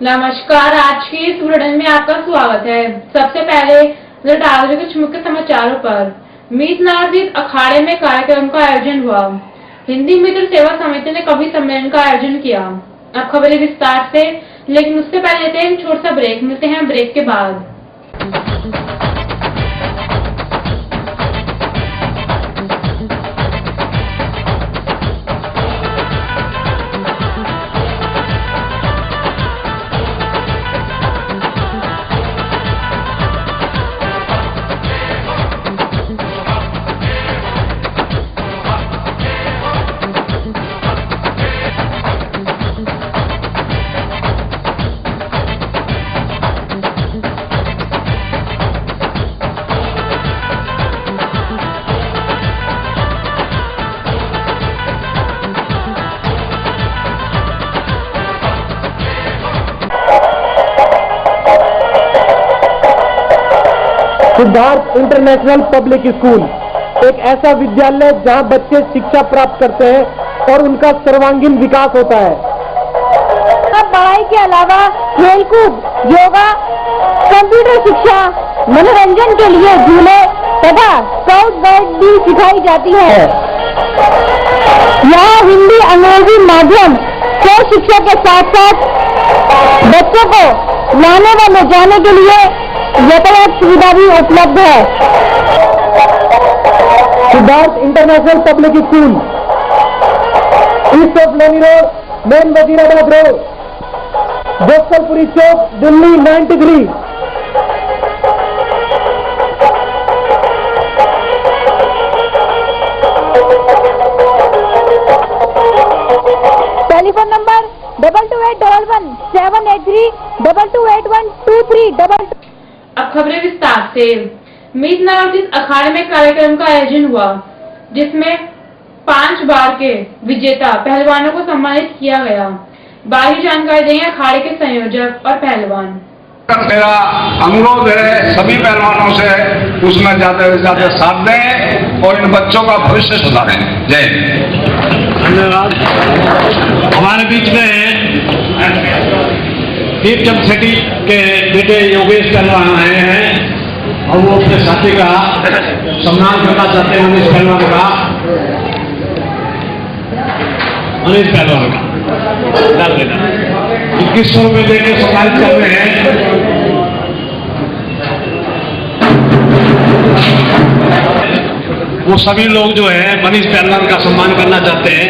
नमस्कार, आज की इस बुलेटिन में आपका स्वागत है। सबसे पहले नजर कुछ मुख्य समाचारों पर। मीत नाजिद अखाड़े में कार्यक्रम का आयोजन हुआ। हिंदी मित्र सेवा समिति ने कवि सम्मेलन का आयोजन किया। अब खबरें विस्तार से, लेकिन उससे पहले लेते हैं छोटा सा ब्रेक। मिलते हैं ब्रेक के बाद। सिद्धार्थ इंटरनेशनल पब्लिक स्कूल एक ऐसा विद्यालय जहां बच्चे शिक्षा प्राप्त करते हैं और उनका सर्वांगीण विकास होता है। पढ़ाई के अलावा खेलकूद, योगा, कंप्यूटर शिक्षा, मनोरंजन के लिए झूले तथा स्काउट गाइड भी सिखाई जाती है। यहाँ हिंदी, अंग्रेजी माध्यम से शिक्षा के साथ साथ बच्चों को लाने व ले जाने के लिए यातायात सुविधा भी उपलब्ध है। Siddharth international public school, east of Loni road, main Wazirabad road, Gopalpuri चौक, दिल्ली 93। Telephone number 2281 783 2281 2322। अब खबरें विस्तार से। मीत नाजिद अखाड़े में कार्यक्रम का आयोजन हुआ, जिसमें 5 बार के विजेता पहलवानों को सम्मानित किया गया। बाकी जानकारी देंगे अखाड़े के संयोजक और पहलवान। मेरा अनुरोध है सभी पहलवानों से, उसमें ज्यादा से ज्यादा साथ दें और इन बच्चों का भविष्य सुधारें। जय धन्यवाद। हमारे बीच में दीपचंद सेठी के बेटे योगेश पहलवान आए हैं और वो अपने साथी का सम्मान करना चाहते हैं। मनीष पहलवान का डाल देना 2100 रुपये देकर सम्मानित कर रहे हैं। वो सभी लोग जो है मनीष पहलवान का सम्मान करना चाहते हैं।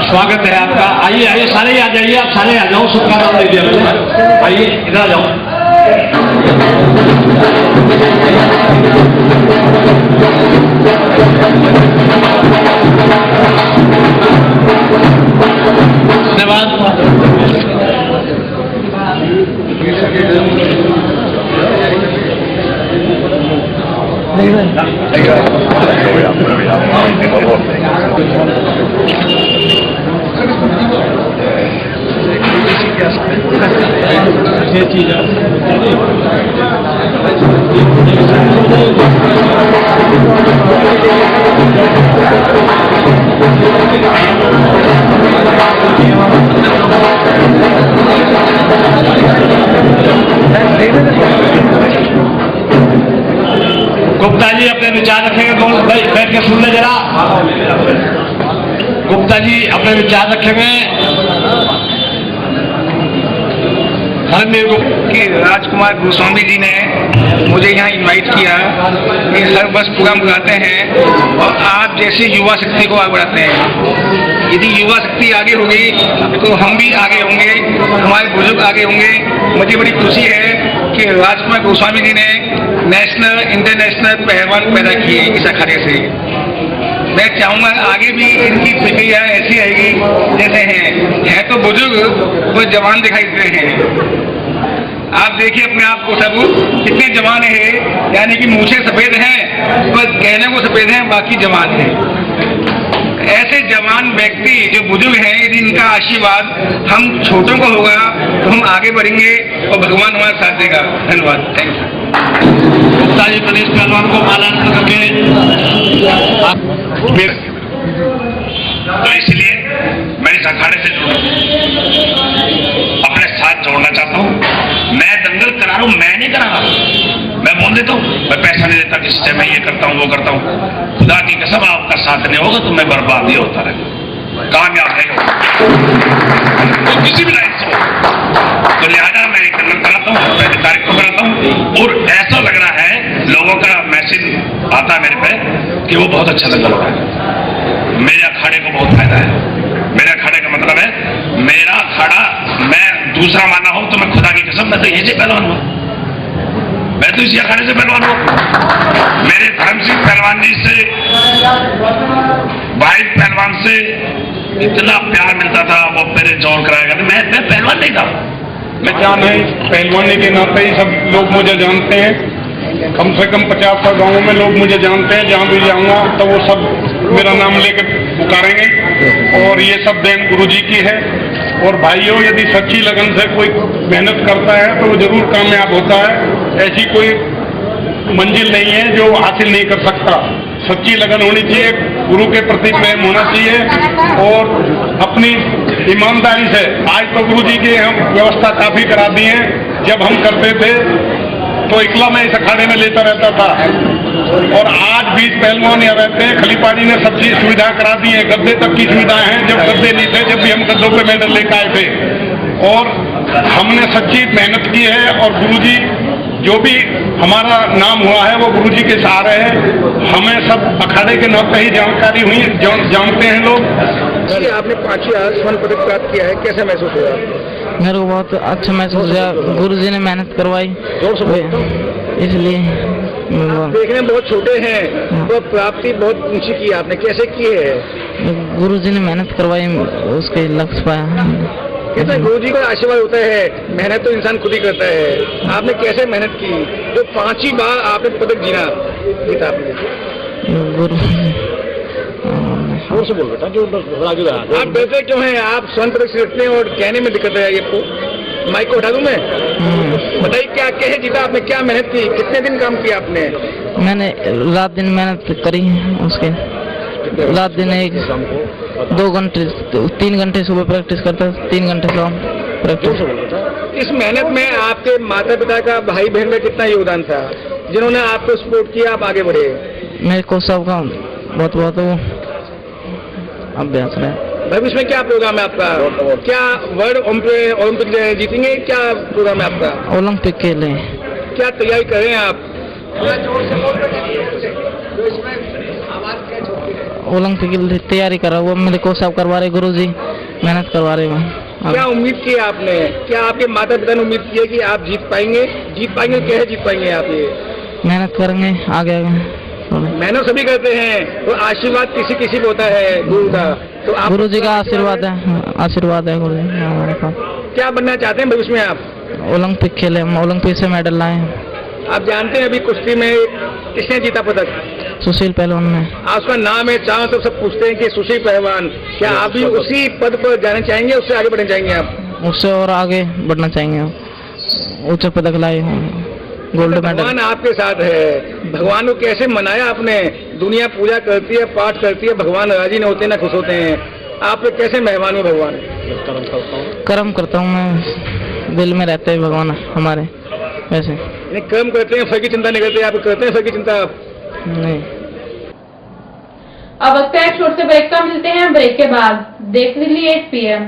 स्वागत है आपका। आइए आइए, सारे ही आ जाइए, आप सारे आ जाओ, सबका नाम ले दिया। आइए इधर आ जाओ। धन्यवाद। गुप्ता जी अपने विचार रखेंगे। बैठ के सुन ले जरा। गुप्ता जी अपने विचार रखेंगे। कि राजकुमार गोस्वामी जी ने मुझे यहाँ इनवाइट किया कि हर वर्ष प्रोग्राम कराते हैं और आप जैसे युवा शक्ति को आगे बढ़ाते हैं। यदि युवा शक्ति आगे होगी तो हम भी आगे होंगे, हमारे बुजुर्ग आगे होंगे। मुझे बड़ी खुशी है कि राजकुमार गोस्वामी जी ने नेशनल इंटरनेशनल पहलवान पैदा किए इस अखाड़े से। मैं चाहूंगा आगे भी इनकी प्रक्रिया ऐसी रहेगी जैसे है तो बुजुर्ग वो जवान दिखाई दे रहे हैं। आप देखिए अपने आप को सब कितने जवान हैं, यानी कि मूछें सफेद हैं, बस कहने को सफेद हैं, बाकी जवान हैं। ऐसे जवान व्यक्ति जो बुजुर्ग हैं, यदि इनका आशीर्वाद हम छोटों को होगा तो हम आगे बढ़ेंगे और भगवान हमारा साथ देगा। धन्यवाद। Thank you. गुप्ता जी मनीष पहलवान को मालार्पण करके तो इसलिए मैं इस अखाड़े से जुड़ा, अपने साथ जोड़ा। नहीं करांगा। मैं बोल देता हूँ मैं पैसा नहीं देता किसी से, मैं ये करता हूँ वो करता हूँ। खुदा की कसम आपका साथ नहीं होगा तो मैं बर्बाद ही होता रहेगा, कामयाब नहीं होगा तो किसी भी लाइन से हो। तो लिहाजा मैं खंडन कराता हूँ, मैं कार्यक्रम कराता हूँ और ऐसा लग रहा है लोगों का मैसेज आता है मेरे पे कि वो बहुत अच्छा लग रहा है। मेरे अखाड़े को बहुत फायदा है। मेरे अखाड़े का मतलब है मेरा अखाड़ा मैं दूसरा माना हूं तो मैं खुदा की कसम मैं तो यही से पहलवान हूं, मैं तो इसी अखाड़े से पहलवान हूं। मेरे धर्म सिंह पहलवान जी से, भाई पहलवान से इतना प्यार मिलता था, वो मेरे जोर कराया करते। मैं पहलवान नहीं था, मैं क्या नहीं, पहलवानी के नाते ही सब लोग मुझे जानते हैं। कम से कम 50 गांवों में लोग मुझे जानते हैं। जहां भी जाऊंगा तो वो सब मेरा नाम लेकर पुकारेंगे और ये सब देन गुरु जी की है। और भाइयों, यदि सच्ची लगन से कोई मेहनत करता है तो वो जरूर कामयाब होता है। ऐसी कोई मंजिल नहीं है जो हासिल नहीं कर सकता। सच्ची लगन होनी चाहिए, गुरु के प्रति प्रेम होना चाहिए और अपनी ईमानदारी से। आज तो गुरु जी की हम व्यवस्था काफी करा दी है। जब हम करते थे तो इकला मैं इस अखाड़े में लेता रहता था और आज 20 पहलवान यहाँ रहते हैं। खलीफा जी ने सब चीज सुविधा करा दी है, गद्दे तक की सुविधाएं हैं। जब गद्दे नहीं थे, जब भी हम गद्दों पे मेडल लेकर आए थे और हमने सच्ची मेहनत की है। और गुरुजी जो भी हमारा नाम हुआ है वो गुरुजी के सहारे है। हमें सब अखाड़े के नाते ही जानकारी हुई, जानते हैं लोग। आपने 5वां स्वर्ण पदक प्राप्त किया है, कैसा महसूस हुआ? मेरे को बहुत अच्छा महसूस हुआ। गुरुजी ने मेहनत करवाई इसलिए। देखने में बहुत छोटे हैं तो प्राप्ति बहुत ऊंची की आपने, कैसे की है? गुरुजी ने मेहनत करवाई, उसके लक्ष्य पाया। कहते गुरु जी का आशीर्वाद होता है, मेहनत तो इंसान खुद ही करता है। आपने कैसे मेहनत की तो 5वीं बार आपने पदक जीता आपने? गुरु से बोल बेटा, जो आप डरते क्यों हैं? आप स्वर्ण पदक सीखते हैं और कहने में दिक्कत है आपको। माइक को उठा दूं मैं? बताइए क्या कैसे जीता आपने, क्या मेहनत की, कितने दिन काम किया आपने? मैंने रात दिन मेहनत करी उसके। रात दिन 2 घंटे 3 घंटे सुबह प्रैक्टिस करता, 3 घंटे शाम प्रैक्टिस। इस मेहनत में आपके माता पिता का, भाई बहन का कितना योगदान था जिन्होंने आपको सपोर्ट किया, आप आगे बढ़े? मेरे को सबका बहुत बहुत वो अभ्यास रहे। भविष्य में क्या प्रोग्राम है आपका? क्या वर्ल्ड ओलंपिक जीतेंगे? क्या प्रोग्राम है आपका? ओलंपिक के लिए क्या तैयारी कर रहे हैं आप? ओलंपिक की तैयारी कर रहा हूँ। मेरे को सब करवा रहे, गुरुजी मेहनत करवा रहे हैं। क्या उम्मीद की आपने? क्या आपके माता पिता ने उम्मीद की है कि आप जीत पाएंगे? कैसे जीत पाएंगे आप? ये मेहनत करेंगे आगे। मेहनत सभी करते हैं तो आशीर्वाद किसी किसी को होता है गुरु का, तो आप गुरु जी का आशीर्वाद है गुरु जी हमारे पास। क्या बनना चाहते हैं भविष्य में आप? ओलंपिक खेले, हम ओलंपिक से मेडल लाए। आप जानते हैं अभी कुश्ती में किसने जीता पदक? सुशील पहलवान ने। आपका नाम है, चारों तरफ सब पूछते हैं कि सुशील पहलवान, क्या आप भी उसी पद पर जाना चाहेंगे, उससे आगे बढ़ना चाहेंगे आप? उससे और आगे बढ़ना चाहेंगे, ऊंचे पदक लाए, गोल्ड मेडल। भगवान आपके साथ है। भगवान को कैसे मनाया आपने? दुनिया पूजा करती है, पाठ करती है, भगवान राजी नहीं होते, ना खुश होते हैं। आप पे कैसे मेहमान हो भगवान? कर्म करता हूँ मैं, दिल में रहते हैं भगवान हमारे। वैसे कर्म करते हैं, फल की चिंता नहीं करते। आप करते हैं फल की चिंता? आप नहीं। अब वक्त है छोटे से ब्रेक का, मिलते हैं ब्रेक के बाद। देख लीजिए 8 PM।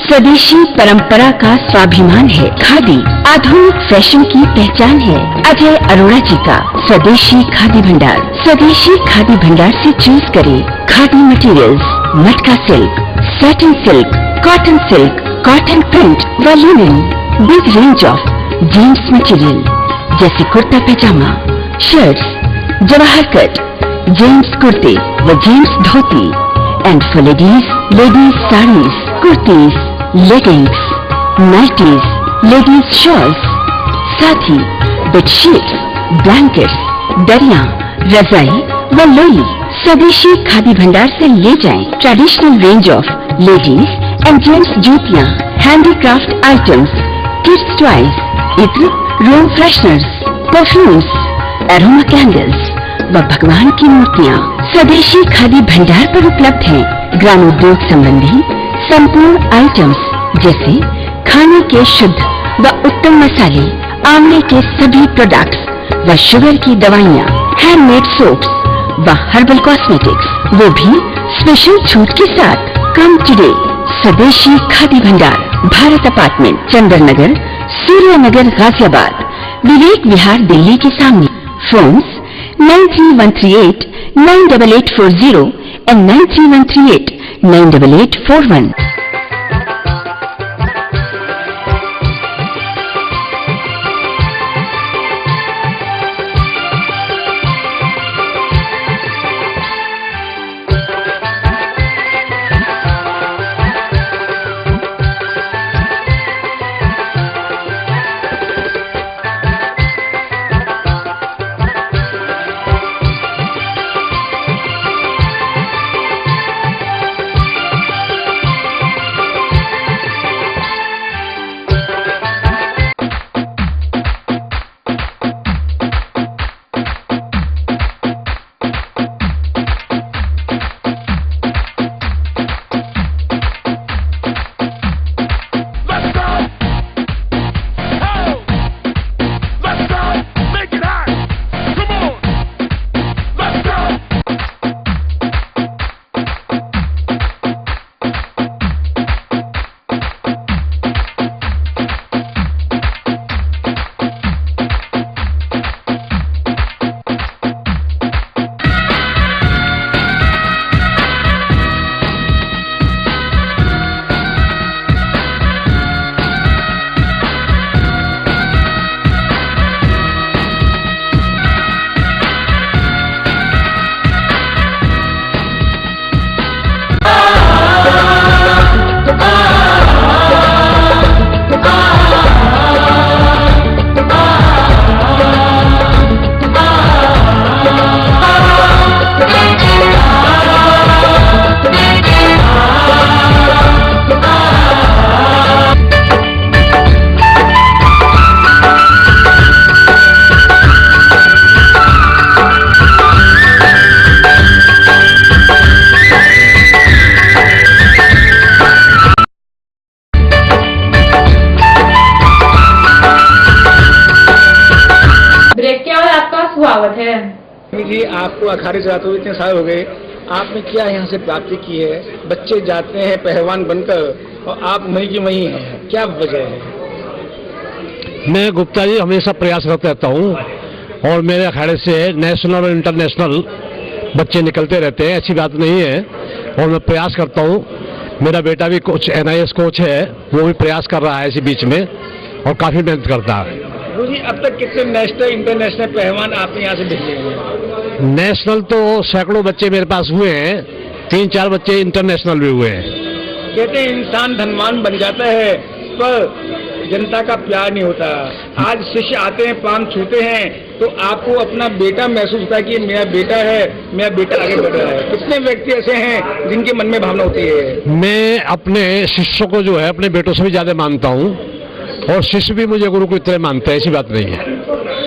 स्वदेशी परंपरा का स्वाभिमान है। खादी आधुनिक फैशन की पहचान है। अजय अरोड़ा जी का स्वदेशी खादी भंडार। स्वदेशी खादी भंडार से चूज करें khadi materials, matka silk, satin silk, cotton print व linen. Big range of gents material जैसे kurta pyjama, shirts, Jawahar cut, gents कुर्ते व gents dhoti and for ladies saris, kurtis, leggings, nighties, ladies shawls, साथ ही बेडशीट्स, ब्लैंकेट्स, दरिया, रजाई व लोई। स्वदेशी खादी भंडार से ले जाएं traditional range of ladies and gents जूतियाँ, हैंडीक्राफ्ट आइटम्स, किड्स टॉयज, इत्र, room fresheners, perfumes, aroma candles व भगवान की मूर्तियाँ स्वदेशी खादी भंडार पर उपलब्ध हैं। ग्रामोद्योग संबंधी संपूर्ण आइटम्स जैसे खाने के शुद्ध व उत्तम मसाले, आंवले के सभी प्रोडक्ट्स व शुगर की दवाइयाँ, हैंडमेड सोप्स व हर्बल कॉस्मेटिक्स, वो भी स्पेशल छूट के साथ। कम टुडे, स्वदेशी खादी भंडार, भारत अपार्टमेंट, चंदन नगर, सूर्य नगर, गाजियाबाद, विवेक विहार, दिल्ली के सामने। Phones 93138 98840 and 93138 98841। स्वागत है। जी, आपको अखाड़े चलाते हुए इतने साल हो गए, आपने क्या यहाँ से प्राप्ति की है? बच्चे जाते हैं पहलवान बनकर और आप वहीं की वहीं हैं, क्या वजह है? मैं गुप्ता जी हमेशा प्रयास करता रहता हूँ और मेरे अखाड़े से नेशनल और इंटरनेशनल बच्चे निकलते रहते हैं, ऐसी बात नहीं है। और मैं प्रयास करता हूँ, मेरा बेटा भी कोच NIS कोच है, वो भी प्रयास कर रहा है इसी बीच में और काफ़ी मेहनत करता है। जी, अब तक कितने नेशनल इंटरनेशनल पहलवान आपने यहाँ से भेजे हैं? नेशनल तो सैकड़ों बच्चे मेरे पास हुए हैं, 3-4 बच्चे इंटरनेशनल भी हुए हैं। कहते हैं इंसान धनवान बन जाता है पर जनता का प्यार नहीं होता। आज शिष्य आते हैं, पांव छूते हैं तो आपको अपना बेटा महसूस होता है कि मेरा बेटा है, मेरा बेटा आगे बढ़ रहा है। कितने व्यक्ति ऐसे हैं जिनके मन में भावना होती है? मैं अपने शिष्यों को जो है अपने बेटों से भी ज्यादा मानता हूँ और शिष्य भी मुझे गुरु की तरह मानते हैं, ऐसी बात नहीं है।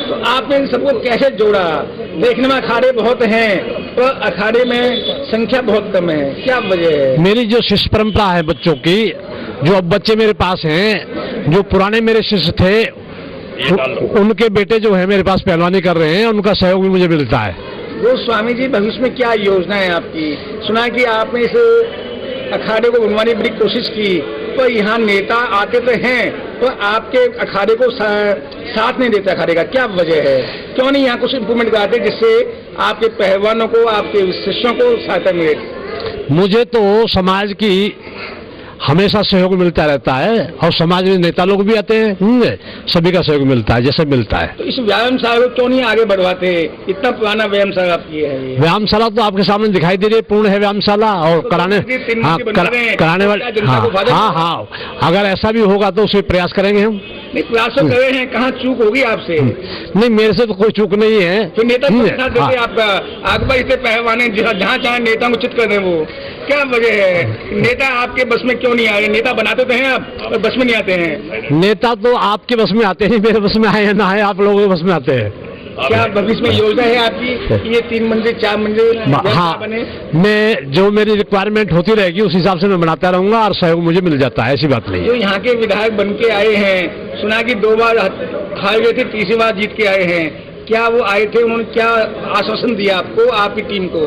तो आपने इन सबको कैसे जोड़ा? देखने में अखाड़े बहुत हैं पर अखाड़े में संख्या बहुत कम है, क्या वजह है? मेरी जो शिष्य परंपरा है बच्चों की, जो अब बच्चे मेरे पास हैं, जो पुराने मेरे शिष्य थे, उनके बेटे जो है मेरे पास पहलवानी कर रहे हैं, उनका सहयोग भी मुझे मिलता है। वो स्वामी जी, भविष्य में क्या योजना है आपकी? सुना कि आपने इस अखाड़े को बनवाने की बड़ी कोशिश की, पर यहाँ नेता आते तो हैं तो आपके अखाड़े को साथ नहीं देते। अखाड़े का क्या वजह है? क्यों नहीं यहाँ कुछ इम्प्रूवमेंट कराते जिससे आपके पहलवानों को, आपके शिष्यों को सहायता मिले? मुझे तो समाज की हमेशा सहयोग मिलता रहता है और समाज में नेता लोग भी आते हैं, सभी का सहयोग मिलता है जैसे मिलता है। तो इस व्यायामशाला को क्यों नहीं आगे बढ़वाते? इतना पुराना व्यायामशाला आपकी है। व्यायामशाला तो आपके सामने दिखाई दे रही है, पूर्ण है व्यायामशाला। और तो कराने कराने वाले, हाँ, अगर ऐसा भी होगा तो उसे प्रयास करेंगे हम। नहीं, प्रयास तो कर रहे हैं, कहाँ चूक होगी आपसे? नहीं, मेरे से तो कोई चूक नहीं है। तो नेता आपका अकबर इसे पहलवान जहाँ चाहे नेता को चित कर दें, वो क्या वजह है? नेता आपके बस में क्यों क्यों नहीं आ रहे? नेता बनाते तो हैं आप, और बस में नहीं आते हैं। नेता तो आपके बस में आते हैं, मेरे बस में आए या ना आए, आप लोगों के बस में आते हैं। क्या भविष्य में योजना है आपकी कि ये 3 मंजिल 4 मंजिल हाँ, बने? मैं जो मेरी रिक्वायरमेंट होती रहेगी उस हिसाब से मैं बनाता रहूंगा और सहयोग मुझे मिल जाता है, ऐसी बात नहीं जो है। यहाँ के विधायक बन के आए हैं, सुना कि 2 बार हार गए थे, तीसरी बार जीत के आए हैं, क्या वो आए थे, उन्होंने क्या आश्वासन दिया आपको, आपकी टीम को?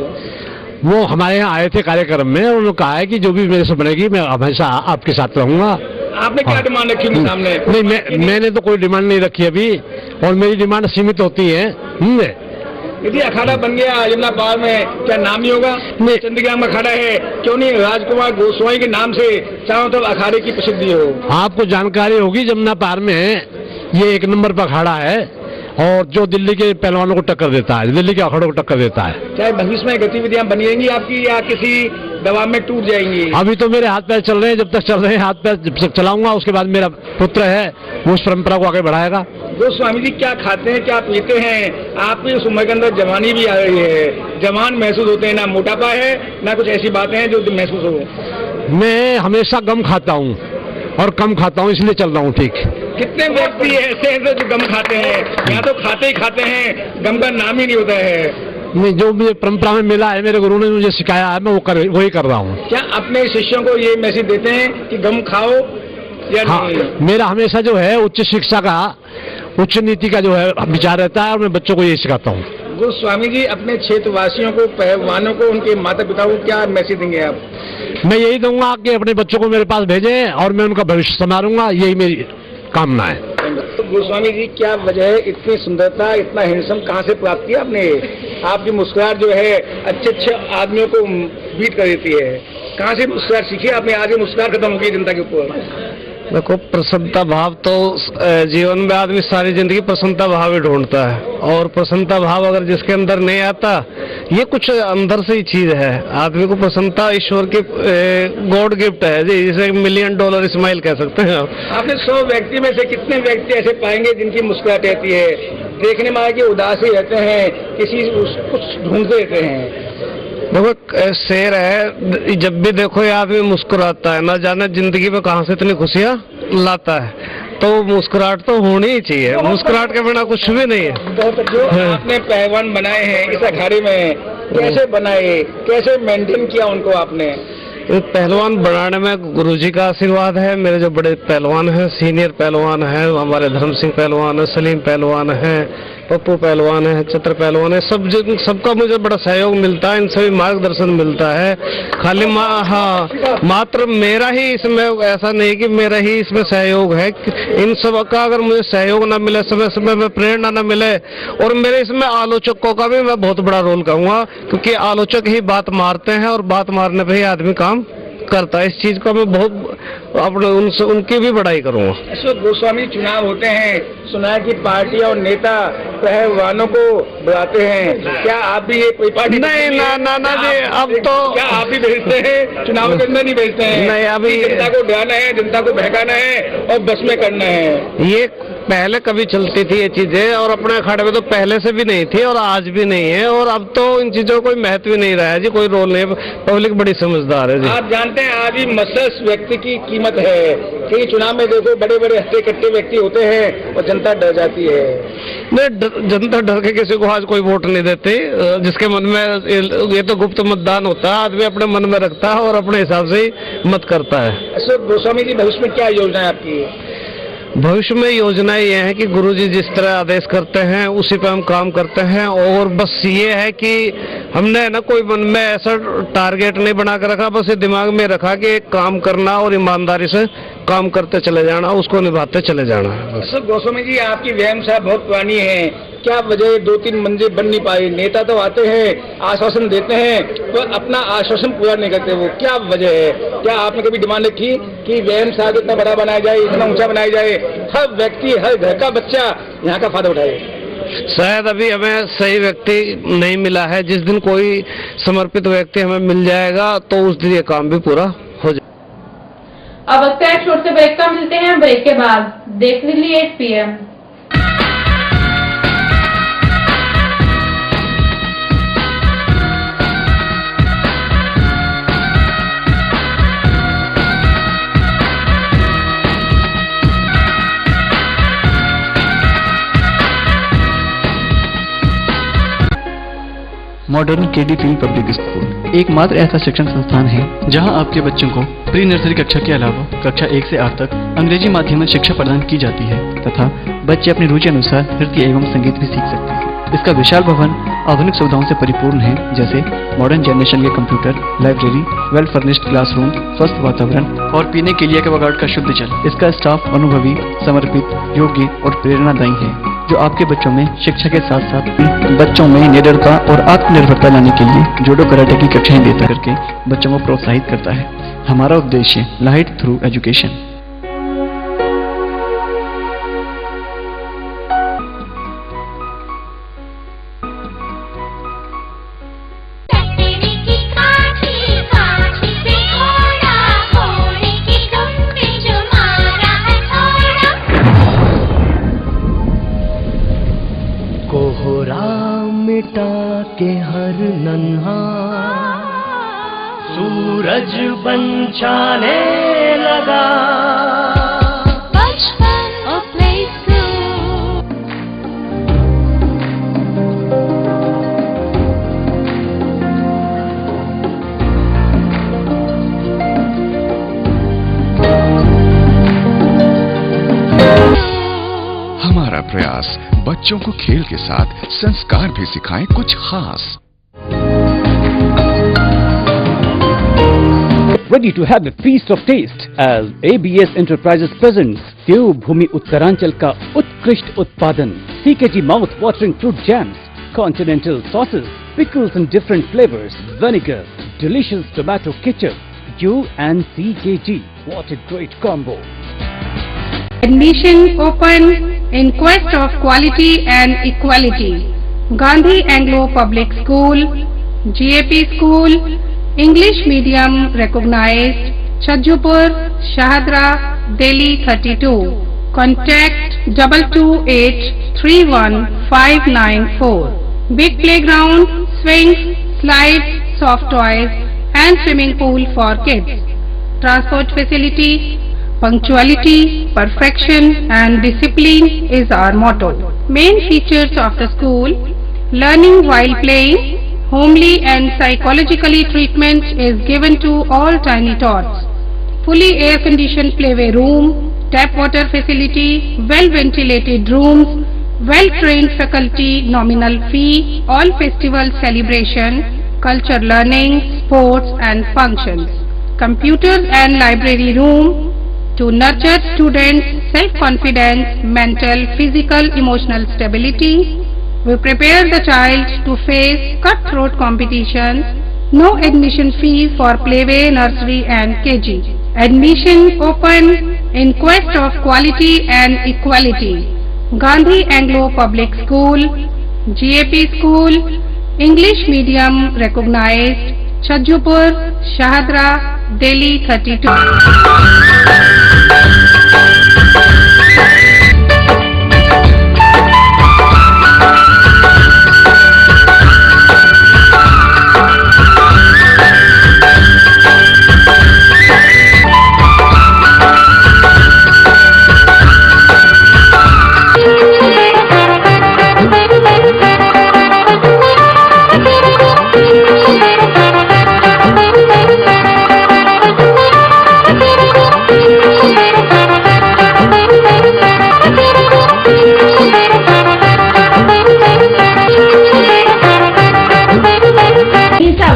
वो हमारे यहाँ आए थे कार्यक्रम में, उन्होंने कहा है कि जो भी मेरे से बनेगी मैं हमेशा आपके साथ रहूंगा। आपने क्या डिमांड रखी उनके सामने? नहीं, मैंने तो कोई डिमांड नहीं रखी अभी, और मेरी डिमांड सीमित होती है। यदि अखाड़ा बन गया यमुना पार में, क्या नाम ही होगा? नहीं। चंद्रग्राम अखाड़ा है, क्यों नहीं राजकुमार गोस्वामी के नाम से चारों तरफ अखाड़े की प्रसिद्धि हो? आपको जानकारी होगी, जमुना पार में ये 1 नंबर पर अखाड़ा है और जो दिल्ली के पहलवानों को टक्कर देता है, दिल्ली के अखाड़ों को टक्कर देता है। चाहे भविष्य में गतिविधियां बनी रहेंगी आपकी या किसी दबाव में टूट जाएंगी? अभी तो मेरे हाथ पैर चल रहे हैं, जब तक चल रहे हैं हाथ पैर, जब तक चलाऊंगा उसके बाद मेरा पुत्र है वो उस परंपरा को आगे बढ़ाएगा। गोस्वामी जी क्या खाते हैं, क्या पीते हैं? आपकी उस उम्र के अंदर जवानी भी आ रही है, जवान महसूस होते हैं, ना मोटापा है ना कुछ ऐसी बातें हैं जो महसूस हो? मैं हमेशा गम खाता हूँ और कम खाता हूँ, इसलिए चल रहा हूँ ठीक। कितने व्यक्ति ऐसे हैं जो गम खाते हैं? यहाँ तो खाते ही खाते हैं, गम का नाम ही नहीं होता है। नहीं, जो मुझे परंपरा में मिला है, मेरे गुरु ने मुझे सिखाया है, मैं वही कर रहा हूँ। क्या अपने शिष्यों को ये मैसेज देते हैं कि गम खाओ या हाँ, नहीं? मेरा हमेशा जो है उच्च शिक्षा का, उच्च नीति का जो है विचार रहता है और मैं बच्चों को यही सिखाता हूँ। गोस्वामी जी अपने क्षेत्रवासियों को, पहलवानों को, उनके माता पिता को क्या मैसेज देंगे आप? मैं यही दूंगा कि अपने बच्चों को मेरे पास भेजें और मैं उनका भविष्य संभालूंगा, यही मेरी कामना है। तो गोस्वामी जी क्या वजह है, इतनी सुंदरता, इतना हैंडसम कहाँ से प्राप्त किया आपने? आपकी मुस्कुराहट जो है अच्छे आदमियों को बीट कर देती है। कहाँ से मुस्कुराहट सीखी आपने? आज ये मुस्कुराहट खत्म हो गई जनता के ऊपर। देखो, प्रसन्नता भाव तो जीवन में आदमी सारी जिंदगी प्रसन्नता भाव ही ढूंढता है, और प्रसन्नता भाव अगर जिसके अंदर नहीं आता, ये कुछ अंदर से ही चीज है। आदमी को प्रसन्नता ईश्वर की गॉड गिफ्ट है जी, जिसे $1 मिलियन स्माइल कह सकते हैं आप। आपने 100 व्यक्ति में से कितने व्यक्ति ऐसे पाएंगे जिनकी मुस्कुराहट रहती है? देखने में आए कि उदास ही रहते हैं, किसी कुछ ढूंढते रहते हैं। देखो, शेर है, जब भी देखो ये आदमी मुस्कुराता है, ना जाने जिंदगी में कहाँ से इतनी खुशियाँ लाता है। तो मुस्कुराहट तो होनी ही चाहिए, मुस्कुराहट के बिना कुछ भी नहीं है। तो जो आपने पहलवान बनाए हैं इस अखाड़े में, कैसे बनाए, कैसे मेंटेन किया उनको आपने? पहलवान बनाने में गुरुजी का आशीर्वाद है। मेरे जो बड़े पहलवान हैं, सीनियर पहलवान हैं, हमारे धर्म सिंह पहलवान है, सलीम पहलवान है, पप्पू पहलवान है, चित्र पहलवान है, सबका मुझे बड़ा सहयोग मिलता है, इन सभी मार्गदर्शन मिलता है। खाली मात्र मेरा ही इसमें, ऐसा नहीं कि मेरा ही इसमें सहयोग है, इन सब का अगर मुझे सहयोग ना मिले, समय समय में प्रेरणा न मिले, और मेरे इसमें आलोचकों का भी मैं बहुत बड़ा रोल कहूँगा, क्योंकि आलोचक ही बात मारते हैं और बात मारने पर ही आदमी काम करता है। इस चीज का मैं बहुत अपने उनकी भी बड़ाई करूँगा। अशोक गोस्वामी, चुनाव होते हैं, सुना है कि पार्टी और नेता पहलवानों को बुलाते हैं, क्या आप भी ये कोई पार्टी? नहीं ना जी, अब तो क्या आप भी भेजते हैं? चुनाव के अंदर नहीं भेजते हैं? नहीं, अभी जनता को डराना है, जनता को बहकाना है और बस में करना है। ये पहले कभी चलती थी ये चीजें, और अपने अखाड़े में तो पहले से भी नहीं थी और आज भी नहीं है, और अब तो इन चीजों का कोई महत्व नहीं रहा है जी, कोई रोल नहीं। पब्लिक बड़ी समझदार है जी। आप जानते हैं आज भी मसस व्यक्ति की कीमत है, कि चुनाव में देखो बड़े बड़े हट्टे कट्टे व्यक्ति होते हैं और जनता डर जाती है। नहीं, जनता डर के किसी को आज कोई वोट नहीं देती। जिसके मन में, ये तो गुप्त मतदान होता है, आदमी अपने मन में रखता है और अपने हिसाब से ही मत करता है। अशोक गोस्वामी जी, भविष्य में क्या योजना है आपकी? भविष्य में योजना ये है कि गुरुजी जिस तरह आदेश करते हैं उसी पे हम काम करते हैं, और बस ये है कि हमने ना कोई मन में ऐसा टारगेट नहीं बना कर रखा, बस ये दिमाग में रखा कि एक काम करना और ईमानदारी से काम करते चले जाना, उसको निभाते चले जाना। अशोक गोस्वामी जी, आपकी व्यायामशाला बहुत पुरानी है, क्या वजह 2-3 मंजिल बन नहीं पाई? नेता तो आते हैं, आश्वासन देते हैं, तो अपना आश्वासन पूरा नहीं करते, वो क्या वजह है? क्या आपने कभी डिमांड रखी कि व्यायामशाला इतना बड़ा बनाया जाए, इतना ऊंचा बनाया जाए, हर व्यक्ति, हर घर का बच्चा यहाँ का फायदा उठाए? शायद अभी हमें सही व्यक्ति नहीं मिला है। जिस दिन कोई समर्पित व्यक्ति हमें मिल जाएगा तो उस दिन ये काम भी पूरा हो जाएगा। अब वक्त है छोटे से ब्रेक का, मिलते हैं ब्रेक के बाद। देख लीजिए 8 PM। Modern KD field public school एकमात्र ऐसा शिक्षण संस्थान है जहां आपके बच्चों को प्री नर्सरी कक्षा के अलावा कक्षा 1 से 8 तक अंग्रेजी माध्यम में शिक्षा प्रदान की जाती है तथा बच्चे अपनी रुचि अनुसार नृत्य एवं संगीत भी सीख सकते हैं। इसका विशाल भवन आधुनिक सुविधाओं से परिपूर्ण है, जैसे मॉडर्न जनरेशन के computer, library, well furnished classroom, स्वस्थ वातावरण और पीने के लिए एक्वागार्ड का शुद्ध जल। इसका स्टाफ अनुभवी, समर्पित, योग्य और प्रेरणादायी है, जो आपके बच्चों में शिक्षा के साथ साथ बच्चों में निडरता और आत्मनिर्भरता लाने के लिए जूडो कराटे की कक्षाएं देता करके बच्चों को प्रोत्साहित करता है। हमारा उद्देश्य लाइट थ्रू एजुकेशन। मिटा के हर नन्हा सूरज बन जाने लगा। हमारा प्रयास बच्चों को खेल के साथ संस्कार भी सिखाएं कुछ खास। Ready to have a feast of taste as ABS Enterprises presents देवभूमि उत्तरांचल का उत्कृष्ट उत्पादन CKG mouth watering fruit jams, continental sauces, pickles in different flavors, vinegar, delicious tomato ketchup, you and CKG. What a great combo! Admission open in quest of quality and equality. Gandhi Anglo Public School, GAP School, English Medium recognized, Chajjupur, Shahadra, Delhi 32. Contact 228-31-594. Big playground, swings, slides, soft toys and swimming pool for kids. Transport facility, punctuality, perfection and discipline is our motto. Main features of the school: learning while playing, homely and psychologically treatment is given to all tiny tots. Fully air-conditioned playway room, tap water facility, well-ventilated rooms, well-trained faculty, nominal fee, all festival celebration, culture learning, sports and functions. Computers and library room to nurture students' self-confidence, mental, physical, emotional stability. We prepare the child to face cutthroat competitions. No admission fee for playway, nursery and KG. Admission open in quest of quality and equality. Gandhi Anglo Public School, GAP School, English Medium recognized, Chajjupur, Shahadra, Delhi 32.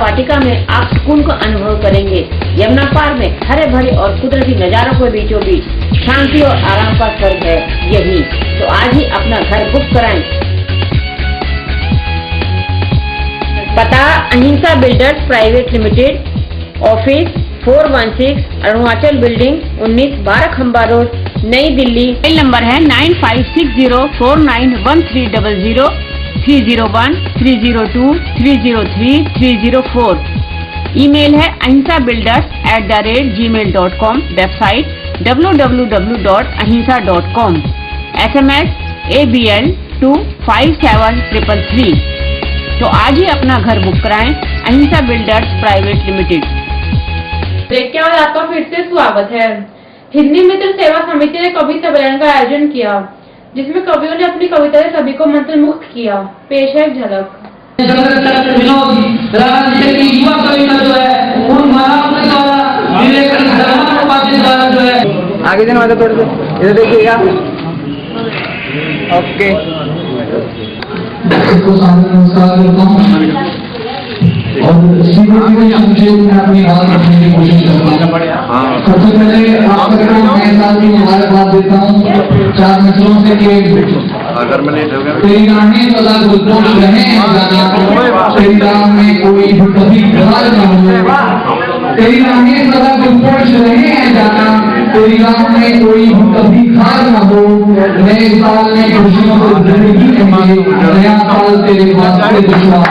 वाटिका में आप सुकून को अनुभव करेंगे। यमुना पार में हरे भरे और कुदरती नजारों के बीचों बीच शांति और आराम का स्वर्ग है यही। तो आज ही अपना घर बुक कराएं। पता अहिंसा builders private limited, office 416 Arunachal building 19 12 खंबा रोड, नई दिल्ली। मोबाइल नंबर है 9560491300, 301 302 303 304। ईमेल है ahinsabuilders@gmail.com। Website www.ahimsa.com। SMS ABL 257333। तो आज ही अपना घर बुक कराएं। अहिंसा बिल्डर्स प्राइवेट लिमिटेड। ब्रेक के बाद आपका फिर से स्वागत है। हिंदी मित्र सेवा समिति ने कवि सम्मेलन का आयोजन किया, जिसमें कवियों ने अपनी कविता से सभी को मंत्रमुग्ध किया। पेश है एक झलक। विनोद राजनीति की युवा कविता जो है उन मालाओं के द्वारा विवेकानंद धर्म उपाधि द्वारा जो है आगे जाना वाला थोड़ा सा इधर देखिएगा। ओके सबको सादर नमस्कार करता हूँ और संक्षेप में अपनी बात रखने की कोशिश करता हूँ। सबसे पहले आप सबको नए साल की मुबारकबाद देता हूँ 4 मित्रों से कि तेरी राहें सदा गुलपोश रहे तेरी राह में कोई भी कभी घर न हो, तेरी राहें सदा गुलपोश रहे हैं जाना, तेरी राह में कोई भी कभी खार न हो। नए साल में खुशियों को जिंदगी में नया साल तेरे वास्ते दुश्वार,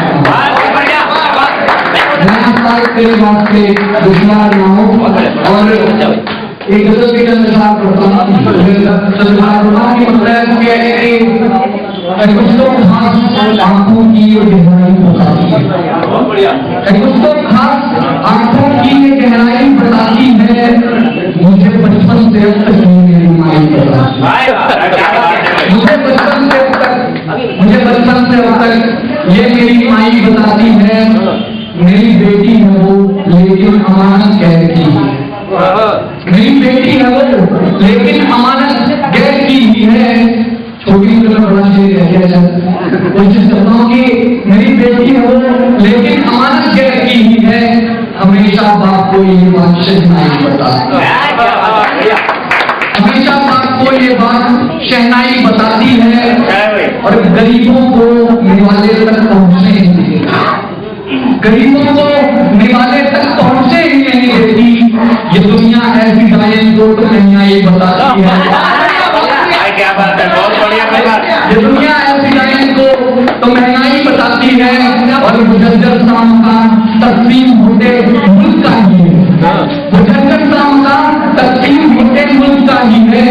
नया साल तेरे वास्ते दुश्वार न हो। और एक गजल की नशाब करता हूँ कि कुछ तो खास आंखों की ये गहराई बताती है, कुछ तो खास आंखों की ये गहराई बताती है, मुझे बचपन से अब तक मेरी माई बताती है, मुझे बचपन से अब तक ये मेरी माई बताती है। मेरी बेटी है वो लेकिन अमानत गैर की, मेरी बेटी है वो लेकिन अमानत गैर की ही है। छोटी उम्र में बड़ा शेर है क्या कोशिश करता हूँ कि मेरी बेटी है वो लेकिन अमानत गैर की ही है। हमेशा बाप को ये बात शहनाई बताती है, हमेशा बाप को ये बात शहनाई बताती है और गरीबों को निवाले तक पहुँचने ही नहीं देती, गरीबों को निवाले तक पहुँचे ही नहीं देती। ये दुनिया ऐसी गायन को तो महंगाई बताती है, क्या बात है, बहुत बढ़िया बात। ये दुनिया ऐसी गायन को तो महंगाई बताती है और मुजद्दर सामकान तस्लीम होते मुल्क का ही है, मुजद्दर सामकान तस्लीम होते मुल्क का ही है।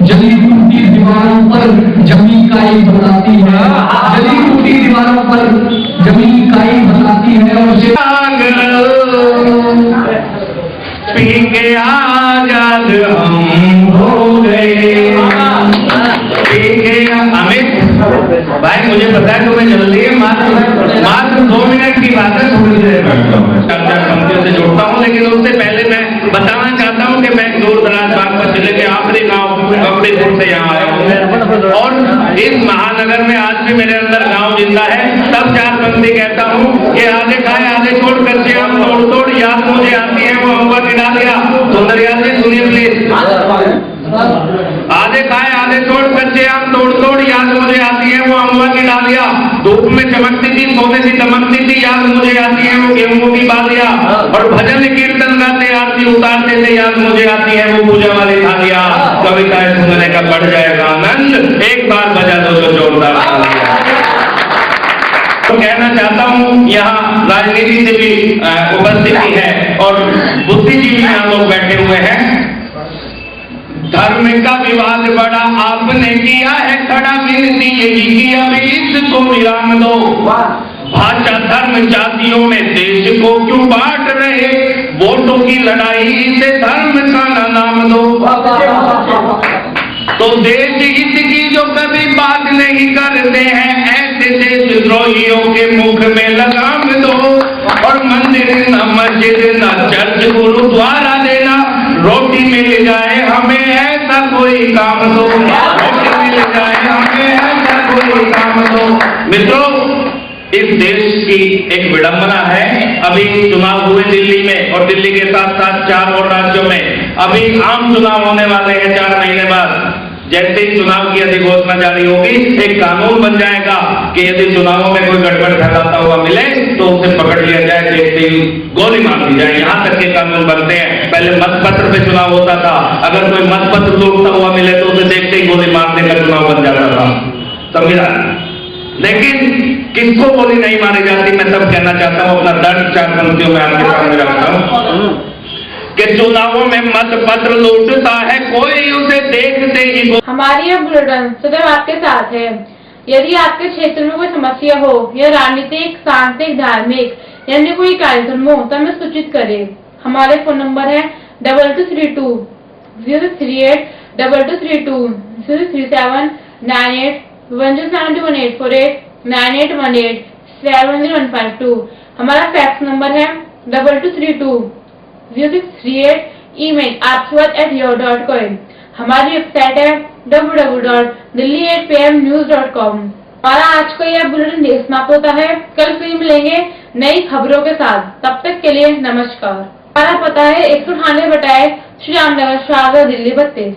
जली टूटी दीवारों पर जमी काई बताती है, जली टूटी दीवारों पर जमी काई बताती है। और पी के आजाद हम हो गए, अमित भाई मुझे पता है तुम्हें जल्दी है, मात्र 2 मिनट की बात है, थोड़ी देर कंपनियों से जोड़ता हूँ। लेकिन उससे पहले मैं बताना चाहता हूँ कि मैं दूर दराज बागपत जिले के आखिरी गाँव कपड़ेपुर से यहाँ आया हूँ और इस महानगर में आज भी मेरे अंदर गाँव जिंदा है। तब 4 पंक्ति कहता हूँ कि आधे खाए आधे छोड़ करके हम तोड़ तोड़ याद मुझे आती है वो अम्बा की डालिया। सुंदर याद से सुनिए प्लीज। आधे खाए आधे छोड़ कच्चे आम तोड़ तोड़ याद मुझे आती है वो अम्बा की डालिया। धूप में चमकती थी सोने से चमकती थी याद मुझे आती है वो गेहूं की बालिया। और भजन कीर्तन गाते आरती उतारते थे याद मुझे आती है वो पूजा वाली थालियां। कविताएं सुनने का बढ़ जाएगा आनंद, एक बार बजा दो तो जोरदार तालियां। तो कहना चाहता हूँ यहाँ राजनीति से भी उपस्थिति है और बुद्धिजीवी यहाँ लोग बैठे हुए हैं। धर्म का विवाद बड़ा आपने किया है खड़ा, विनती यही की अभी इसको विराम दो। भाषा धर्म जातियों में देश को क्यों बांट रहे, वोटों की लड़ाई से धर्म का नाम दो। तो देश हित की जो कभी बात नहीं करते हैं, ऐसे देशद्रोहियों के मुख में लगाम दो। और मंदिर न मस्जिद न चर्च गुरुद्वारा देना, रोटी मिल जाए हमें ऐसा कोई काम दो, रोटी मिल जाए हमें ऐसा कोई काम दो। मित्रों, इस देश की एक विडंबना है, अभी चुनाव हुए दिल्ली में और दिल्ली के साथ साथ 4 और राज्यों में अभी आम चुनाव होने वाले हैं 4 महीने बाद। जैसे ही चुनाव की अधिघोषणा जारी होगी, एक कानून बन जाएगा कि यदि चुनावों में कोई गड़बड़ फैलाता हुआ मिले तो उसे पकड़ लिया जाए, जेल गोली मार दी जाए। यहाँ तक के कानून बनते हैं। पहले मतपत्र पे चुनाव होता था, अगर कोई मतपत्र लूटता हुआ मिले तो उसे देखते ही गोली मार देकर चुनाव बन जाता था, संविधान। लेकिन किसको गोली नहीं मारी जाती, मैं सब कहना चाहता हूँ। अपना दर्द 4 पंक्तियों में आपके सामने रखता हूँ कि चुनावों में मतपत्र लूटता है कोई, उसे देखते ही। हमारी यह बुलेटिन सदैव आपके साथ है। यदि आपके क्षेत्र में कोई समस्या हो या राजनीतिक, सांस्कृतिक, धार्मिक या अन्य कोई कार्यक्रम हो तो हमें सूचित करें। हमारे फोन नंबर है 2232 038 2232 037 98 1071 848 9818 710152। हमारा फैक्स नंबर है 22320638। Email aapswat@yahoo.com। हमारी वेबसाइट है www.delhi8pmnews.com। हमारा आज का यह बुलेटिन समाप्त होता है। कल फिर मिलेंगे नई खबरों के साथ। तब तक के लिए नमस्कार। हमारा पता है 198 श्री राम नगर, शाहगढ़, दिल्ली 32।